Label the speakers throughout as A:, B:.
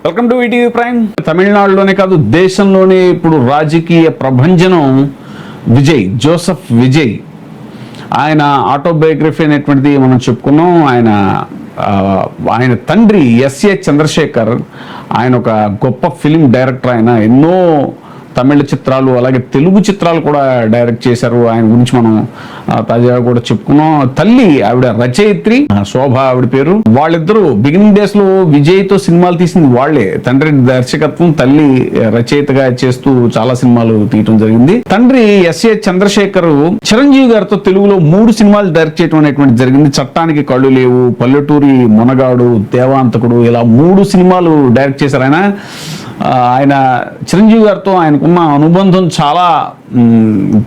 A: Welcome to ETV prime. తమిళనాడులోనే కాదు దేశంలోనే ఇప్పుడు రాజకీయ ప్రభంజనం విజయ్, జోసెఫ్ విజయ్. ఆయన ఆటోబయోగ్రఫీ అనేటువంటిది మనం చెప్పుకున్నాం. ఆయన తండ్రి ఎస్ఏ చంద్రశేఖర్, ఆయన ఒక గొప్ప ఫిలిం డైరెక్టర్. ఆయన ఎన్నో తమిళ చిత్రాలు అలాగే తెలుగు చిత్రాలు కూడా డైరెక్ట్ చేశారు. ఆయన గురించి మనం తాజాగా కూడా చెప్పుకున్నాం. తల్లి ఆవిడ రచయిత్రి, శోభ ఆవిడ పేరు. వాళ్ళిద్దరూ బిగినింగ్ డేస్ లో విజయ్ తో సినిమాలు తీసింది వాళ్లే. తండ్రి దర్శకత్వం, తల్లి రచయితగా చేస్తూ చాలా సినిమాలు తీయటం జరిగింది. తండ్రి ఎస్ఏ చంద్రశేఖర్ చిరంజీవి గారితో తెలుగులో 3 సినిమాలు డైరెక్ట్ చేయడం అనేటువంటి జరిగింది. చట్టానికి కళ్ళు లేవు, పల్లెటూరి మునగాడు, దేవాంతకుడు, ఇలా 3 సినిమాలు డైరెక్ట్ చేశారు. ఆయన చిరంజీవి గారితో ఆయనకున్న అనుబంధం చాలా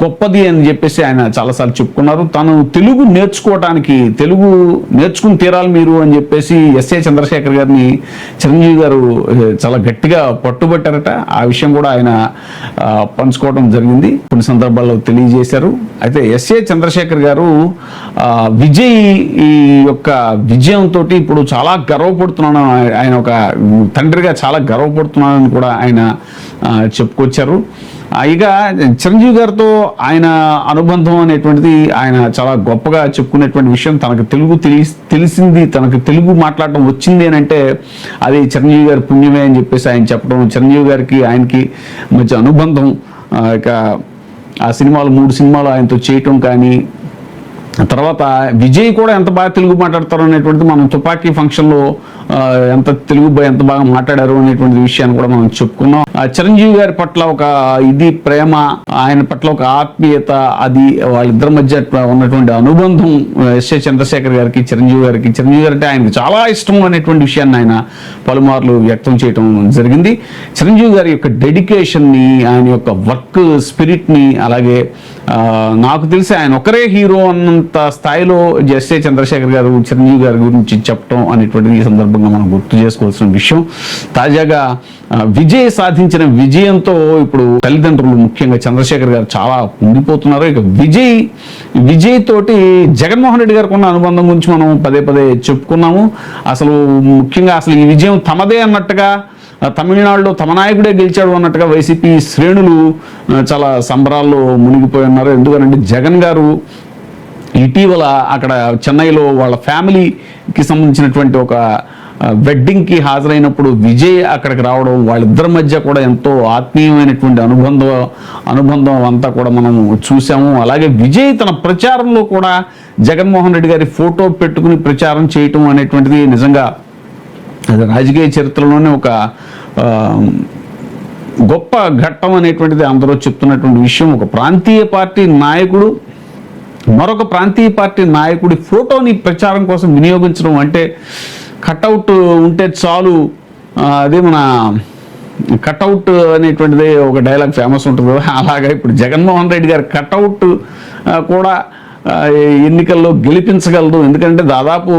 A: గొప్పది అని చెప్పేసి ఆయన చాలాసార్లు చెప్పుకున్నారు. తను తెలుగు నేర్చుకుని తీరాలి మీరు అని చెప్పేసి ఎస్ఏ చంద్రశేఖర్ గారిని చిరంజీవి గారు చాలా గట్టిగా పట్టుబట్టారట. ఆ విషయం కూడా ఆయన పంచుకోవడం జరిగింది, కొన్ని సందర్భాల్లో తెలియజేశారు. అయితే ఎస్ఏ చంద్రశేఖర్ గారు విజయ్ ఈ యొక్క విజయంతో ఇప్పుడు చాలా గర్వపడుతున్నాను, ఆయన ఒక తండ్రిగా చాలా గర్వపడుతున్నానని కూడా ఆయన చెప్పుకొచ్చారు. ఇక చిరంజీవి గారితో ఆయన అనుబంధం అనేటువంటిది ఆయన చాలా గొప్పగా చెప్పుకునేటువంటి విషయం. తనకు తెలుగు తెలిసింది, తనకు తెలుగు మాట్లాడటం వచ్చింది అని అంటే అది చిరంజీవి గారి పుణ్యమే అని చెప్పేసి ఆయన చెప్పడం. చిరంజీవి గారికి ఆయనకి మధ్య అనుబంధం, ఇక ఆ సినిమాలు 3 సినిమాలు ఆయనతో చేయటం కానీ, తర్వాత విజయ్ కూడా ఎంత బాగా తెలుగు మాట్లాడతారు అనేటువంటిది మనం తుపాకీ ఫంక్షన్లో ఎంత బాగా మాట్లాడారు అనేటువంటి విషయాన్ని కూడా మనం చెప్పుకున్నాం. చిరంజీవి గారి పట్ల ఒక ప్రేమ, ఆయన పట్ల ఒక ఆత్మీయత, అది వాళ్ళిద్దరి మధ్య ఉన్నటువంటి అనుబంధం ఎస్ఏ చంద్రశేఖర్ గారికి చిరంజీవి గారు అంటే ఆయనకు చాలా ఇష్టం అనేటువంటి విషయాన్ని ఆయన పలుమార్లు వ్యక్తం చేయడం జరిగింది. చిరంజీవి గారి యొక్క డెడికేషన్ని, ఆయన యొక్క వర్క్ స్పిరిట్ని, అలాగే నాకు తెలిసి ఆయన ఒకరే హీరో అన్నంత స్థాయిలో ఎస్ఏ చంద్రశేఖర్ గారు చిరంజీవి గారి గురించి చెప్పడం అనేటువంటిది ఈ సందర్భంగా మనం గుర్తు చేసుకోవాల్సిన విషయం. తాజాగా విజయ్ సాధించిన విజయంతో ఇప్పుడు తల్లిదండ్రులు, ముఖ్యంగా చంద్రశేఖర్ గారు చాలా ఉండిపోతున్నారు. ఇక విజయ్ తోటి జగన్మోహన్ రెడ్డి గారికి ఉన్న అనుబంధం గురించి మనం పదే చెప్పుకున్నాము. ముఖ్యంగా ఈ విజయం తమదే అన్నట్టుగా, తమిళనాడులో తమ నాయకుడే గెలిచాడు అన్నట్టుగా వైసీపీ శ్రేణులు చాలా సంబరాల్లో మునిగిపోయి ఉన్నారు. ఎందుకంటే జగన్ గారు ఇటీవల అక్కడ చెన్నైలో వాళ్ళ ఫ్యామిలీకి సంబంధించినటువంటి ఒక వెడ్డింగ్కి హాజరైనప్పుడు విజయ్ అక్కడికి రావడం, వాళ్ళిద్దరి మధ్య కూడా ఎంతో ఆత్మీయమైనటువంటి అనుబంధం అంతా కూడా మనం చూసాము. అలాగే విజయ్ తన ప్రచారంలో కూడా జగన్మోహన్ రెడ్డి గారి ఫోటో పెట్టుకుని ప్రచారం చేయటం అనేటువంటిది నిజంగా రాజకీయ చరిత్రలోనే ఒక గొప్ప ఘట్టం అనేటువంటిది అందరూ చెప్తున్నటువంటి విషయం. ఒక ప్రాంతీయ పార్టీ నాయకుడు మరొక ప్రాంతీయ పార్టీ నాయకుడి ఫోటోని ప్రచారం కోసం వినియోగించడం అంటే, కట్అవుట్ ఉంటే చాలు, అదే మన కట్అవుట్ అనేటువంటిది ఒక డైలాగ్ ఫేమస్ ఉంటుంది కదా, అలాగా ఇప్పుడు జగన్మోహన్ రెడ్డి గారి కట్అవుట్ కూడా ఎన్నికల్లో గెలిపించగలదు. ఎందుకంటే దాదాపు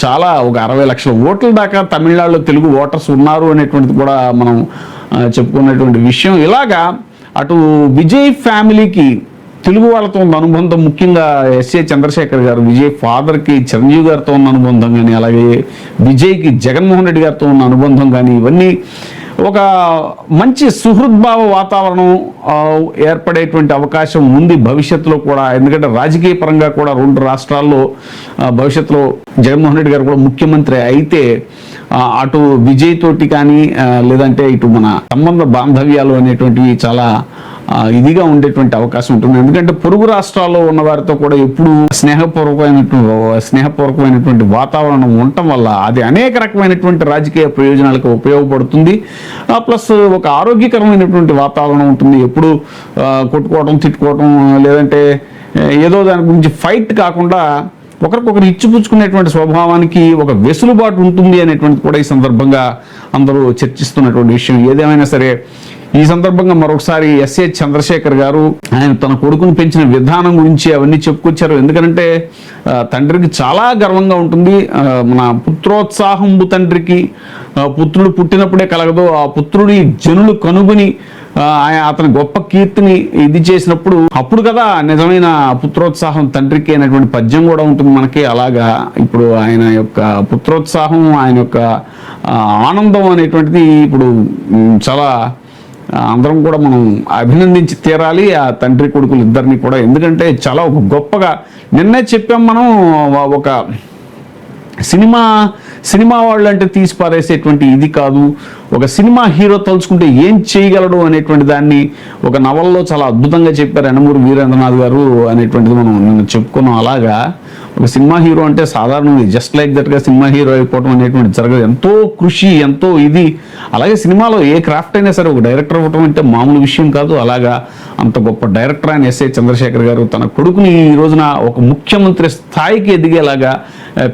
A: చాలా ఒక 60 లక్షల ఓట్ల దాకా తమిళనాడులో తెలుగు ఓటర్స్ ఉన్నారు అనేటువంటిది కూడా మనం చెప్పుకున్నటువంటి విషయం. ఇలాగా అటు విజయ్ ఫ్యామిలీకి తెలుగు వాళ్ళతో ఉన్న అనుబంధం, ముఖ్యంగా ఎస్ఏ చంద్రశేఖర్ గారు విజయ్ ఫాదర్కి చిరంజీవి గారితో ఉన్న అనుబంధం కానీ, అలాగే విజయ్కి జగన్మోహన్ రెడ్డి గారితో ఉన్న అనుబంధం కానీ, ఇవన్నీ ఒక మంచి సుహృద్భావ వాతావరణం ఏర్పడేటువంటి అవకాశం ఉంది భవిష్యత్తులో కూడా. ఎందుకంటే రాజకీయ పరంగా కూడా 2 రాష్ట్రాల్లో భవిష్యత్తులో జగన్మోహన్ రెడ్డి గారు కూడా ముఖ్యమంత్రి అయితే అటు విజయ్ తోటి కానీ, లేదంటే ఇటు మన సంబంధ బాంధవ్యాలు అనేటువంటివి చాలా ఇదిగా ఉండేటువంటి అవకాశం ఉంటుంది. ఎందుకంటే పొరుగు రాష్ట్రాల్లో ఉన్న వారితో కూడా ఎప్పుడు స్నేహపూర్వకమైనటువంటి వాతావరణం ఉండటం వల్ల అది అనేక రకమైనటువంటి రాజకీయ ప్రయోజనాలకు ఉపయోగపడుతుంది. ప్లస్ ఒక ఆరోగ్యకరమైనటువంటి వాతావరణం ఉంటుంది. ఎప్పుడు కొట్టుకోవడం, తిట్టుకోవడం, లేదంటే ఏదో దాని గురించి ఫైట్ కాకుండా ఒకరికొకరు ఇచ్చిపుచ్చుకునేటువంటి స్వభావానికి ఒక వెసులుబాటు ఉంటుంది అనేటువంటిది కూడా ఈ సందర్భంగా అందరూ చర్చిస్తున్నటువంటి విషయం. ఏదేమైనా సరే ఈ సందర్భంగా మరొకసారి ఎస్ఏ చంద్రశేఖర్ గారు ఆయన తన కొడుకును పెంచిన విధానం గురించి అవన్నీ చెప్పుకొచ్చారు. ఎందుకంటే తండ్రికి చాలా గర్వంగా ఉంటుంది. మన పుత్రోత్సాహంబు తండ్రికి పుత్రుడు పుట్టినప్పుడే కలగదు, ఆ పుత్రుడి జనులు కనుగొని అతని గొప్ప కీర్తిని ఇది చేసినప్పుడు అప్పుడు కదా నిజమైన పుత్రోత్సాహం తండ్రికి అనేటువంటి పద్యం కూడా ఉంటుంది మనకి. అలాగా ఇప్పుడు ఆయన యొక్క పుత్రోత్సాహం, ఆయన యొక్క ఆనందం అనేటువంటిది ఇప్పుడు చాలా అందరం కూడా మనం అభినందించి తీరాలి ఆ తండ్రి కొడుకులు ఇద్దరిని కూడా. ఎందుకంటే చాలా ఒక గొప్పగా నిన్నే చెప్పాం మనం, ఒక సినిమా వాళ్ళు అంటే తీసి పారేసేటువంటి ఇది కాదు, ఒక సినిమా హీరో తలుచుకుంటే ఏం చేయగలడు అనేటువంటి దాన్ని ఒక నవల్లో చాలా అద్భుతంగా చెప్పారు యనమూరి వీరేంద్రనాథ్ గారు అనేటువంటిది మనం నిన్న చెప్పుకున్నాం. అలాగా ఒక సినిమా హీరో అంటే సాధారణంగా జస్ట్ లైక్ దట్గా సినిమా హీరో అయిపోవడం అనేటువంటి జరగదు. ఎంతో కృషి, ఎంతో ఇది. అలాగే సినిమాలో ఏ క్రాఫ్ట్ అయినా సరే ఒక డైరెక్టర్ అవ్వటం అంటే మామూలు విషయం కాదు. అలాగా అంత గొప్ప డైరెక్టర్ ఆయన ఎస్ఏ చంద్రశేఖర్ గారు తన కొడుకుని ఈ రోజున ఒక ముఖ్యమంత్రి స్థాయికి ఎదిగేలాగా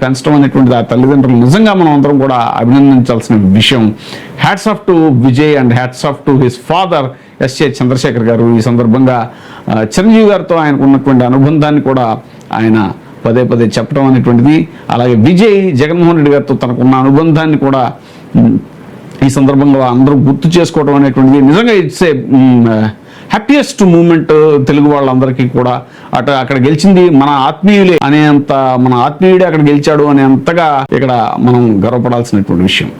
A: పెంచడం అనేటువంటిది ఆ తల్లిదండ్రులు నిజంగా మనం అందరం కూడా అభినందించాల్సిన విషయం. Hats off to Vijay and hats off to his father S A Chandrasekhar గారు. ఈ సందర్భంగా చిరంజీవి గారితో ఆయనకు ఉన్నటువంటి అనుబంధాన్ని కూడా ఆయన పదే పదే చెప్పడం అనేటువంటిది, అలాగే విజయ్ జగన్మోహన్ రెడ్డి గారితో తనకున్న అనుబంధాన్ని కూడా ఈ సందర్భంగా అందరూ గుర్తు చేసుకోవడం అనేటువంటిది నిజంగా it's a happiest moment Telugu వాళ్ళందరికీ కూడా. అక్కడ గెలిచింది మన ఆత్మీయులే అనేంత, మన ఆత్మీయుడే అక్కడ గెలిచాడు అనేంతగా ఇక్కడ మనం గర్వపడాల్సినటువంటి విషయం.